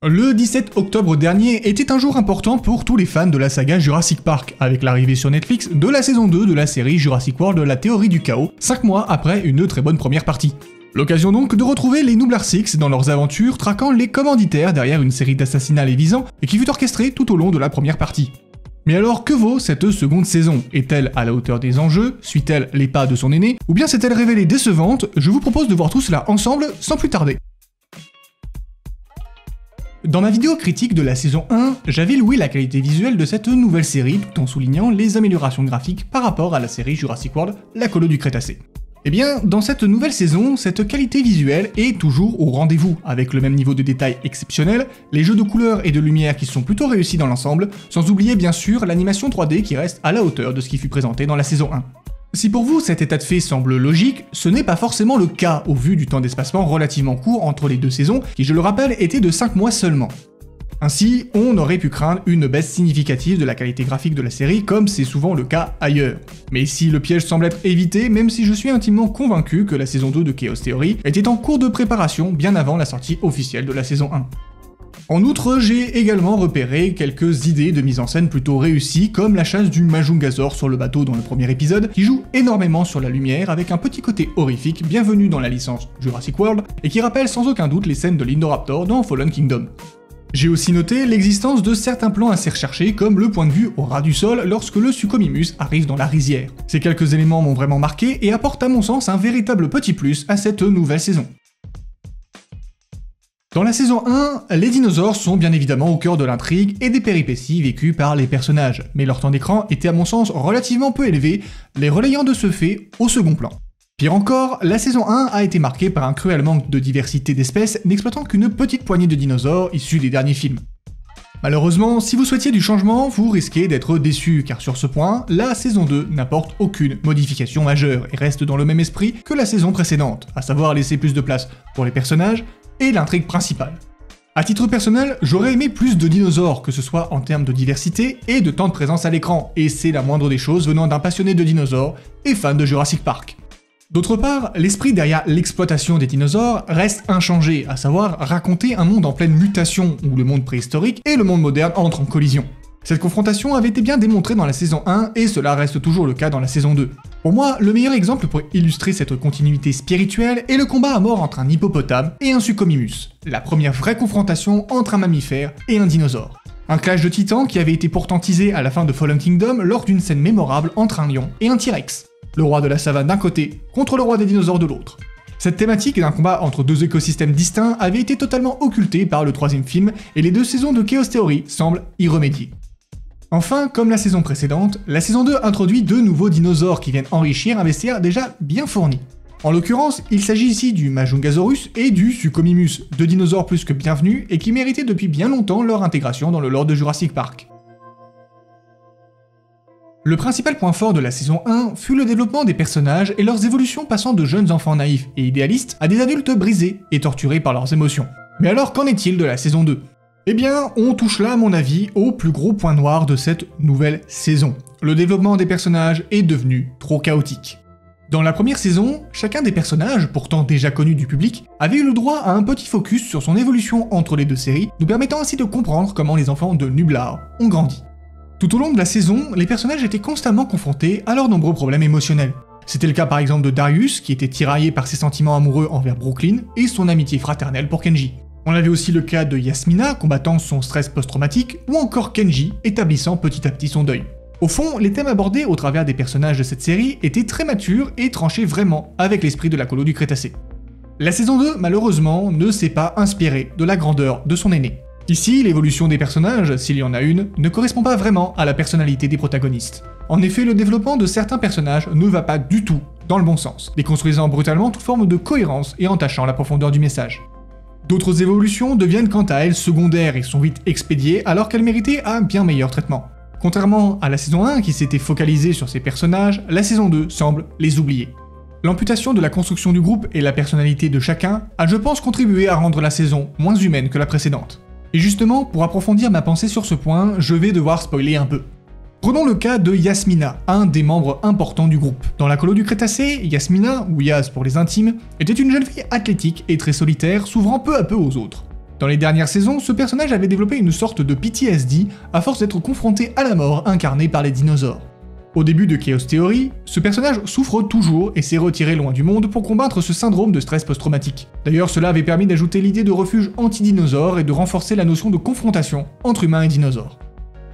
Le 17 octobre dernier était un jour important pour tous les fans de la saga Jurassic Park, avec l'arrivée sur Netflix de la saison 2 de la série Jurassic World La théorie du chaos, 5 mois après une très bonne première partie. L'occasion donc de retrouver les Noobler Six dans leurs aventures, traquant les commanditaires derrière une série d'assassinats lévisants et qui fut orchestrée tout au long de la première partie. Mais alors que vaut cette seconde saison? Est-elle à la hauteur des enjeux? Suit-elle les pas de son aîné? Ou bien s'est-elle révélée décevante? Je vous propose de voir tout cela ensemble sans plus tarder. Dans ma vidéo critique de la saison 1, j'avais loué la qualité visuelle de cette nouvelle série tout en soulignant les améliorations graphiques par rapport à la série Jurassic World, la colo du Crétacé. Eh bien, dans cette nouvelle saison, cette qualité visuelle est toujours au rendez-vous, avec le même niveau de détail exceptionnel, les jeux de couleurs et de lumière qui sont plutôt réussis dans l'ensemble, sans oublier bien sûr l'animation 3D qui reste à la hauteur de ce qui fut présenté dans la saison 1. Si pour vous cet état de fait semble logique, ce n'est pas forcément le cas au vu du temps d'espacement relativement court entre les deux saisons, qui je le rappelle était de 5 mois seulement. Ainsi, on aurait pu craindre une baisse significative de la qualité graphique de la série comme c'est souvent le cas ailleurs. Mais ici le piège semble être évité, même si je suis intimement convaincu que la saison 2 de Chaos Theory était en cours de préparation bien avant la sortie officielle de la saison 1. En outre, j'ai également repéré quelques idées de mise en scène plutôt réussies, comme la chasse du Majungasaur sur le bateau dans le premier épisode, qui joue énormément sur la lumière avec un petit côté horrifique bienvenu dans la licence Jurassic World, et qui rappelle sans aucun doute les scènes de l'Indoraptor dans Fallen Kingdom. J'ai aussi noté l'existence de certains plans assez recherchés, comme le point de vue au ras du sol lorsque le Suchomimus arrive dans la rizière. Ces quelques éléments m'ont vraiment marqué et apportent à mon sens un véritable petit plus à cette nouvelle saison. Dans la saison 1, les dinosaures sont bien évidemment au cœur de l'intrigue et des péripéties vécues par les personnages, mais leur temps d'écran était à mon sens relativement peu élevé, les relayant de ce fait au second plan. Pire encore, la saison 1 a été marquée par un cruel manque de diversité d'espèces, n'exploitant qu'une petite poignée de dinosaures issus des derniers films. Malheureusement, si vous souhaitiez du changement, vous risquez d'être déçu, car sur ce point, la saison 2 n'apporte aucune modification majeure et reste dans le même esprit que la saison précédente, à savoir laisser plus de place pour les personnages et l'intrigue principale. A titre personnel, j'aurais aimé plus de dinosaures, que ce soit en termes de diversité et de temps de présence à l'écran, et c'est la moindre des choses venant d'un passionné de dinosaures et fan de Jurassic Park. D'autre part, l'esprit derrière l'exploitation des dinosaures reste inchangé, à savoir raconter un monde en pleine mutation, où le monde préhistorique et le monde moderne entrent en collision. Cette confrontation avait été bien démontrée dans la saison 1, et cela reste toujours le cas dans la saison 2. Pour moi, le meilleur exemple pour illustrer cette continuité spirituelle est le combat à mort entre un hippopotame et un Suchomimus, la première vraie confrontation entre un mammifère et un dinosaure. Un clash de titans qui avait été pourtant teasé à la fin de Fallen Kingdom lors d'une scène mémorable entre un lion et un T-Rex. Le roi de la savane d'un côté, contre le roi des dinosaures de l'autre. Cette thématique d'un combat entre deux écosystèmes distincts avait été totalement occultée par le troisième film, et les deux saisons de Chaos Theory semblent y remédier. Enfin, comme la saison précédente, la saison 2 introduit deux nouveaux dinosaures qui viennent enrichir un bestiaire déjà bien fourni. En l'occurrence, il s'agit ici du Majungasaurus et du Suchomimus, deux dinosaures plus que bienvenus et qui méritaient depuis bien longtemps leur intégration dans le lore de Jurassic Park. Le principal point fort de la saison 1 fut le développement des personnages et leurs évolutions passant de jeunes enfants naïfs et idéalistes à des adultes brisés et torturés par leurs émotions. Mais alors qu'en est-il de la saison 2 ? Eh bien, on touche là, à mon avis, au plus gros point noir de cette nouvelle saison. Le développement des personnages est devenu trop chaotique. Dans la première saison, chacun des personnages, pourtant déjà connus du public, avait eu le droit à un petit focus sur son évolution entre les deux séries, nous permettant ainsi de comprendre comment les enfants de Nublar ont grandi. Tout au long de la saison, les personnages étaient constamment confrontés à leurs nombreux problèmes émotionnels. C'était le cas par exemple de Darius, qui était tiraillé par ses sentiments amoureux envers Brooklyn, et son amitié fraternelle pour Kenji. On avait aussi le cas de Yasmina, combattant son stress post-traumatique, ou encore Kenji, établissant petit à petit son deuil. Au fond, les thèmes abordés au travers des personnages de cette série étaient très matures et tranchaient vraiment avec l'esprit de la colo du Crétacé. La saison 2, malheureusement, ne s'est pas inspirée de la grandeur de son aîné. Ici, l'évolution des personnages, s'il y en a une, ne correspond pas vraiment à la personnalité des protagonistes. En effet, le développement de certains personnages ne va pas du tout dans le bon sens, déconstruisant brutalement toute forme de cohérence et entachant la profondeur du message. D'autres évolutions deviennent quant à elles secondaires et sont vite expédiées alors qu'elles méritaient un bien meilleur traitement. Contrairement à la saison 1 qui s'était focalisée sur ces personnages, la saison 2 semble les oublier. L'amputation de la construction du groupe et la personnalité de chacun a, je pense, contribué à rendre la saison moins humaine que la précédente. Et justement, pour approfondir ma pensée sur ce point, je vais devoir spoiler un peu. Prenons le cas de Yasmina, un des membres importants du groupe. Dans la colo du Crétacé, Yasmina, ou Yas pour les intimes, était une jeune fille athlétique et très solitaire, s'ouvrant peu à peu aux autres. Dans les dernières saisons, ce personnage avait développé une sorte de PTSD à force d'être confronté à la mort incarnée par les dinosaures. Au début de Chaos Theory, ce personnage souffre toujours et s'est retiré loin du monde pour combattre ce syndrome de stress post-traumatique. D'ailleurs, cela avait permis d'ajouter l'idée de refuge anti-dinosaure et de renforcer la notion de confrontation entre humains et dinosaures.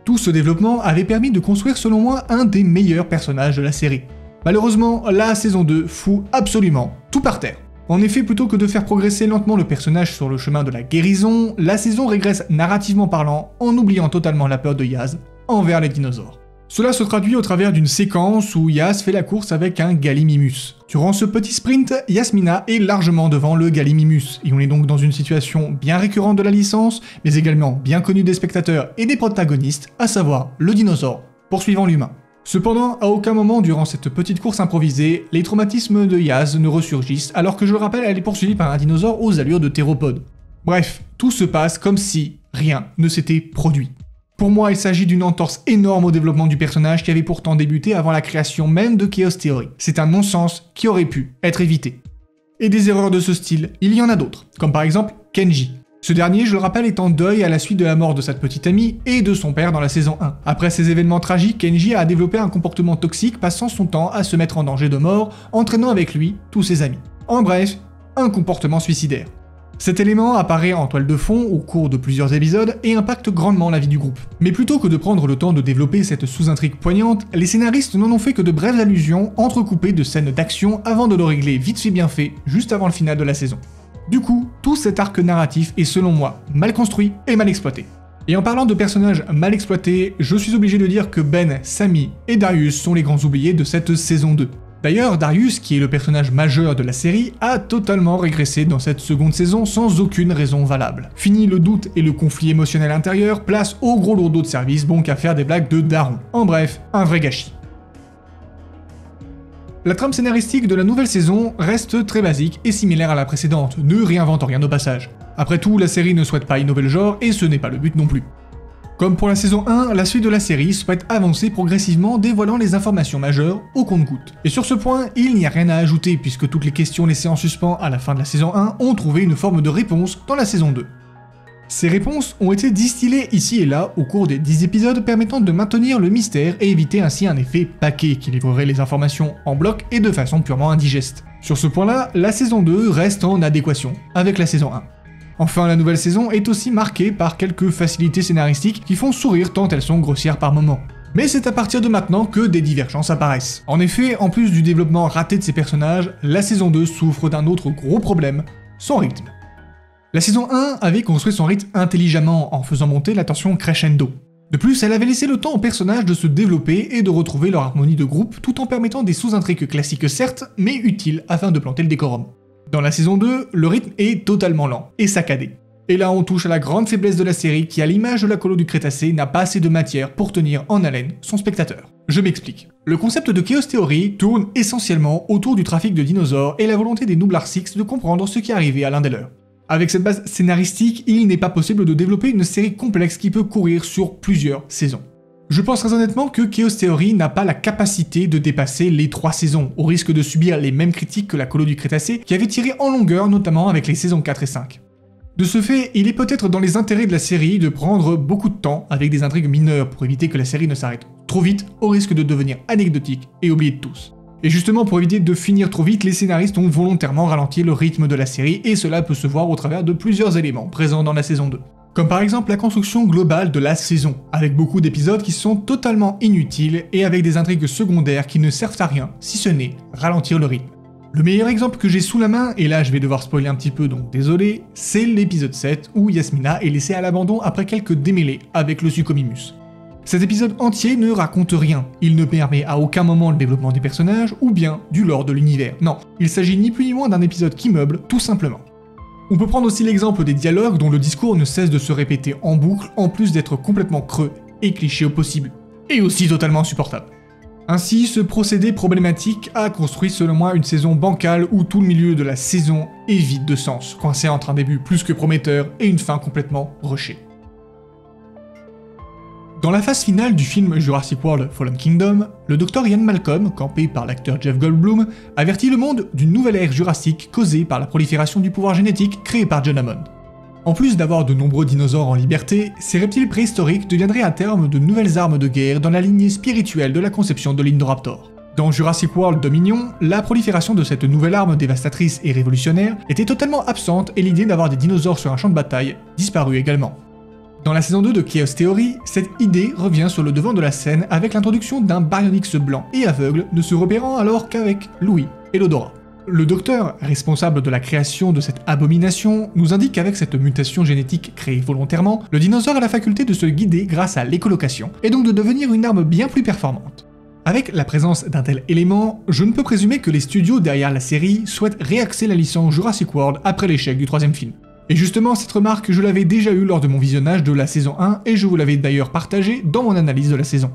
Tout ce développement avait permis de construire selon moi un des meilleurs personnages de la série. Malheureusement, la saison 2 fout absolument tout par terre. En effet, plutôt que de faire progresser lentement le personnage sur le chemin de la guérison, la saison régresse narrativement parlant en oubliant totalement la peur de Yaz envers les dinosaures. Cela se traduit au travers d'une séquence où Yaz fait la course avec un Gallimimus. Durant ce petit sprint, Yasmina est largement devant le Gallimimus, et on est donc dans une situation bien récurrente de la licence, mais également bien connue des spectateurs et des protagonistes, à savoir le dinosaure poursuivant l'humain. Cependant, à aucun moment durant cette petite course improvisée, les traumatismes de Yaz ne ressurgissent, alors que je le rappelle, elle est poursuivie par un dinosaure aux allures de théropode. Bref, tout se passe comme si rien ne s'était produit. Pour moi, il s'agit d'une entorse énorme au développement du personnage qui avait pourtant débuté avant la création même de Chaos Theory. C'est un non-sens qui aurait pu être évité. Et des erreurs de ce style, il y en a d'autres, comme par exemple Kenji. Ce dernier, je le rappelle, est en deuil à la suite de la mort de sa petite amie et de son père dans la saison 1. Après ces événements tragiques, Kenji a développé un comportement toxique, passant son temps à se mettre en danger de mort, entraînant avec lui tous ses amis. En bref, un comportement suicidaire. Cet élément apparaît en toile de fond au cours de plusieurs épisodes et impacte grandement la vie du groupe. Mais plutôt que de prendre le temps de développer cette sous-intrigue poignante, les scénaristes n'en ont fait que de brèves allusions entrecoupées de scènes d'action avant de le régler vite fait bien fait, juste avant le final de la saison. Du coup, tout cet arc narratif est selon moi mal construit et mal exploité. Et en parlant de personnages mal exploités, je suis obligé de dire que Ben, Sammy et Darius sont les grands oubliés de cette saison 2. D'ailleurs, Darius, qui est le personnage majeur de la série, a totalement régressé dans cette seconde saison sans aucune raison valable. Fini le doute et le conflit émotionnel intérieur, place au gros lourdeau de service bon qu'à faire des blagues de daron. En bref, un vrai gâchis. La trame scénaristique de la nouvelle saison reste très basique et similaire à la précédente, ne réinvente rien au passage. Après tout, la série ne souhaite pas innover le genre et ce n'est pas le but non plus. Comme pour la saison 1, la suite de la série souhaite avancer progressivement dévoilant les informations majeures au compte-gouttes. Et sur ce point, il n'y a rien à ajouter puisque toutes les questions laissées en suspens à la fin de la saison 1 ont trouvé une forme de réponse dans la saison 2. Ces réponses ont été distillées ici et là au cours des 10 épisodes permettant de maintenir le mystère et éviter ainsi un effet paquet qui livrerait les informations en bloc et de façon purement indigeste. Sur ce point-là, la saison 2 reste en adéquation avec la saison 1. Enfin, la nouvelle saison est aussi marquée par quelques facilités scénaristiques qui font sourire tant elles sont grossières par moments. Mais c'est à partir de maintenant que des divergences apparaissent. En effet, en plus du développement raté de ces personnages, la saison 2 souffre d'un autre gros problème, son rythme. La saison 1 avait construit son rythme intelligemment en faisant monter la tension crescendo. De plus, elle avait laissé le temps aux personnages de se développer et de retrouver leur harmonie de groupe tout en permettant des sous-intrigues classiques certes, mais utiles afin de planter le décorum. Dans la saison 2, le rythme est totalement lent et saccadé. Et là on touche à la grande faiblesse de la série qui, à l'image de la colo du Crétacé, n'a pas assez de matière pour tenir en haleine son spectateur. Je m'explique. Le concept de Chaos Theory tourne essentiellement autour du trafic de dinosaures et la volonté des Nublar Six de comprendre ce qui arrivait à l'un des leurs. Avec cette base scénaristique, il n'est pas possible de développer une série complexe qui peut courir sur plusieurs saisons. Je pense très honnêtement que Chaos Theory n'a pas la capacité de dépasser les 3 saisons, au risque de subir les mêmes critiques que la colo du Crétacé, qui avait tiré en longueur notamment avec les saisons 4 et 5. De ce fait, il est peut-être dans les intérêts de la série de prendre beaucoup de temps avec des intrigues mineures pour éviter que la série ne s'arrête trop vite, au risque de devenir anecdotique et oubliée de tous. Et justement pour éviter de finir trop vite, les scénaristes ont volontairement ralenti le rythme de la série et cela peut se voir au travers de plusieurs éléments présents dans la saison 2. Comme par exemple la construction globale de la saison, avec beaucoup d'épisodes qui sont totalement inutiles et avec des intrigues secondaires qui ne servent à rien, si ce n'est ralentir le rythme. Le meilleur exemple que j'ai sous la main, et là je vais devoir spoiler un petit peu donc désolé, c'est l'épisode 7 où Yasmina est laissée à l'abandon après quelques démêlés avec le Suchomimus. Cet épisode entier ne raconte rien, il ne permet à aucun moment le développement des personnages ou bien du lore de l'univers, non, il s'agit ni plus ni moins d'un épisode qui meuble tout simplement. On peut prendre aussi l'exemple des dialogues dont le discours ne cesse de se répéter en boucle en plus d'être complètement creux et cliché au possible, et aussi totalement insupportable. Ainsi, ce procédé problématique a construit selon moi une saison bancale où tout le milieu de la saison est vide de sens, coincé entre un début plus que prometteur et une fin complètement rushée. Dans la phase finale du film Jurassic World Fallen Kingdom, le docteur Ian Malcolm, campé par l'acteur Jeff Goldblum, avertit le monde d'une nouvelle ère jurassique causée par la prolifération du pouvoir génétique créé par John Hammond. En plus d'avoir de nombreux dinosaures en liberté, ces reptiles préhistoriques deviendraient à terme de nouvelles armes de guerre dans la lignée spirituelle de la conception de l'Indoraptor. Dans Jurassic World Dominion, la prolifération de cette nouvelle arme dévastatrice et révolutionnaire était totalement absente et l'idée d'avoir des dinosaures sur un champ de bataille disparut également. Dans la saison 2 de Chaos Theory, cette idée revient sur le devant de la scène avec l'introduction d'un Baryonyx blanc et aveugle ne se repérant alors qu'avec l'ouïe et l'odorat. Le docteur, responsable de la création de cette abomination, nous indique qu'avec cette mutation génétique créée volontairement, le dinosaure a la faculté de se guider grâce à l'écolocation, et donc de devenir une arme bien plus performante. Avec la présence d'un tel élément, je ne peux présumer que les studios derrière la série souhaitent réaxer la licence Jurassic World après l'échec du troisième film. Et justement, cette remarque, je l'avais déjà eue lors de mon visionnage de la saison 1, et je vous l'avais d'ailleurs partagée dans mon analyse de la saison.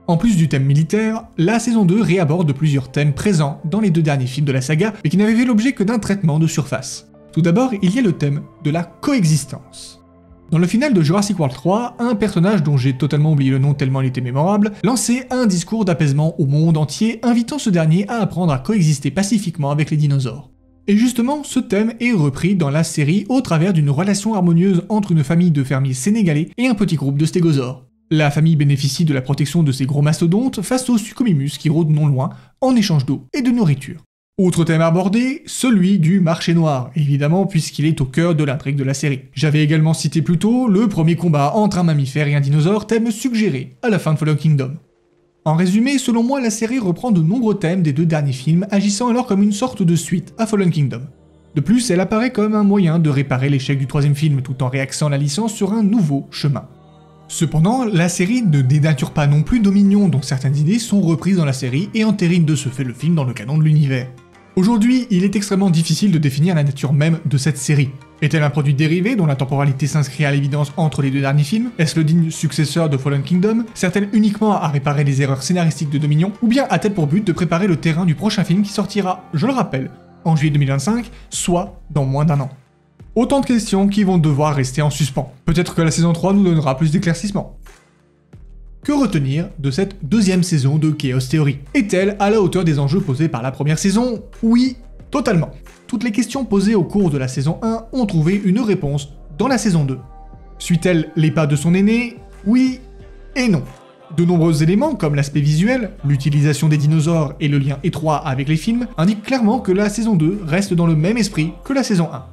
En plus du thème militaire, la saison 2 réaborde plusieurs thèmes présents dans les deux derniers films de la saga, mais qui n'avaient fait l'objet que d'un traitement de surface. Tout d'abord, il y a le thème de la coexistence. Dans le final de Jurassic World 3, un personnage dont j'ai totalement oublié le nom tellement il était mémorable, lançait un discours d'apaisement au monde entier, invitant ce dernier à apprendre à coexister pacifiquement avec les dinosaures. Et justement, ce thème est repris dans la série au travers d'une relation harmonieuse entre une famille de fermiers sénégalais et un petit groupe de stégosaures. La famille bénéficie de la protection de ces gros mastodontes face aux Suchomimus qui rôdent non loin, en échange d'eau et de nourriture. Autre thème abordé, celui du marché noir, évidemment puisqu'il est au cœur de l'intrigue de la série. J'avais également cité plus tôt le premier combat entre un mammifère et un dinosaure, thème suggéré à la fin de Fallen Kingdom. En résumé, selon moi, la série reprend de nombreux thèmes des deux derniers films, agissant alors comme une sorte de suite à Fallen Kingdom. De plus, elle apparaît comme un moyen de réparer l'échec du troisième film tout en réaxant la licence sur un nouveau chemin. Cependant, la série ne dénature pas non plus Dominion, dont certaines idées sont reprises dans la série et entérinent de ce fait le film dans le canon de l'univers. Aujourd'hui, il est extrêmement difficile de définir la nature même de cette série. Est-elle un produit dérivé dont la temporalité s'inscrit à l'évidence entre les deux derniers films? Est-ce le digne successeur de Fallen Kingdom? Sert-elle uniquement à réparer les erreurs scénaristiques de Dominion? Ou bien a-t-elle pour but de préparer le terrain du prochain film qui sortira, je le rappelle, en juillet 2025, soit dans moins d'un an? Autant de questions qui vont devoir rester en suspens. Peut-être que la saison 3 nous donnera plus d'éclaircissements. Que retenir de cette deuxième saison de Chaos Theory? Est-elle à la hauteur des enjeux posés par la première saison? Oui, totalement. Toutes les questions posées au cours de la saison 1 ont trouvé une réponse dans la saison 2. Suit-elle les pas de son aîné? Oui et non. De nombreux éléments, comme l'aspect visuel, l'utilisation des dinosaures et le lien étroit avec les films, indiquent clairement que la saison 2 reste dans le même esprit que la saison 1.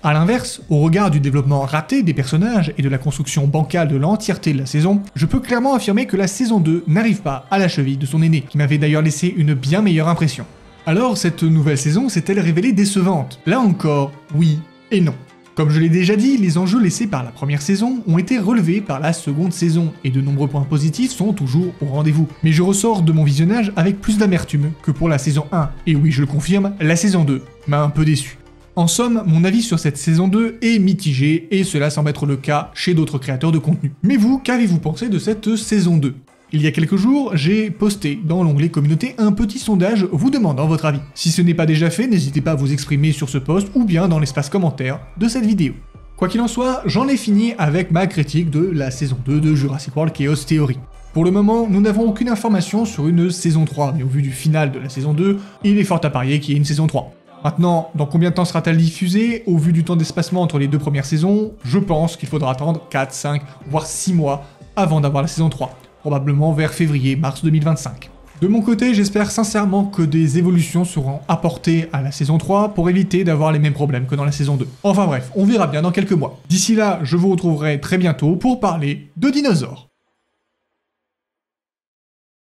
A l'inverse, au regard du développement raté des personnages et de la construction bancale de l'entièreté de la saison, je peux clairement affirmer que la saison 2 n'arrive pas à la cheville de son aîné, qui m'avait d'ailleurs laissé une bien meilleure impression. Alors cette nouvelle saison s'est-elle révélée décevante? Là encore, oui et non. Comme je l'ai déjà dit, les enjeux laissés par la première saison ont été relevés par la seconde saison, et de nombreux points positifs sont toujours au rendez-vous. Mais je ressors de mon visionnage avec plus d'amertume que pour la saison 1, et oui je le confirme, la saison 2 m'a un peu déçu. En somme, mon avis sur cette saison 2 est mitigé, et cela semble être le cas chez d'autres créateurs de contenu. Mais vous, qu'avez-vous pensé de cette saison 2 ? Il y a quelques jours, j'ai posté dans l'onglet communauté un petit sondage vous demandant votre avis. Si ce n'est pas déjà fait, n'hésitez pas à vous exprimer sur ce post ou bien dans l'espace commentaire de cette vidéo. Quoi qu'il en soit, j'en ai fini avec ma critique de la saison 2 de Jurassic World Chaos Theory. Pour le moment, nous n'avons aucune information sur une saison 3, mais au vu du final de la saison 2, il est fort à parier qu'il y ait une saison 3. Maintenant, dans combien de temps sera-t-elle diffusée? Au vu du temps d'espacement entre les deux premières saisons, je pense qu'il faudra attendre 4, 5, voire 6 mois avant d'avoir la saison 3, probablement vers février-mars 2025. De mon côté, j'espère sincèrement que des évolutions seront apportées à la saison 3 pour éviter d'avoir les mêmes problèmes que dans la saison 2. Enfin bref, on verra bien dans quelques mois. D'ici là, je vous retrouverai très bientôt pour parler de dinosaures.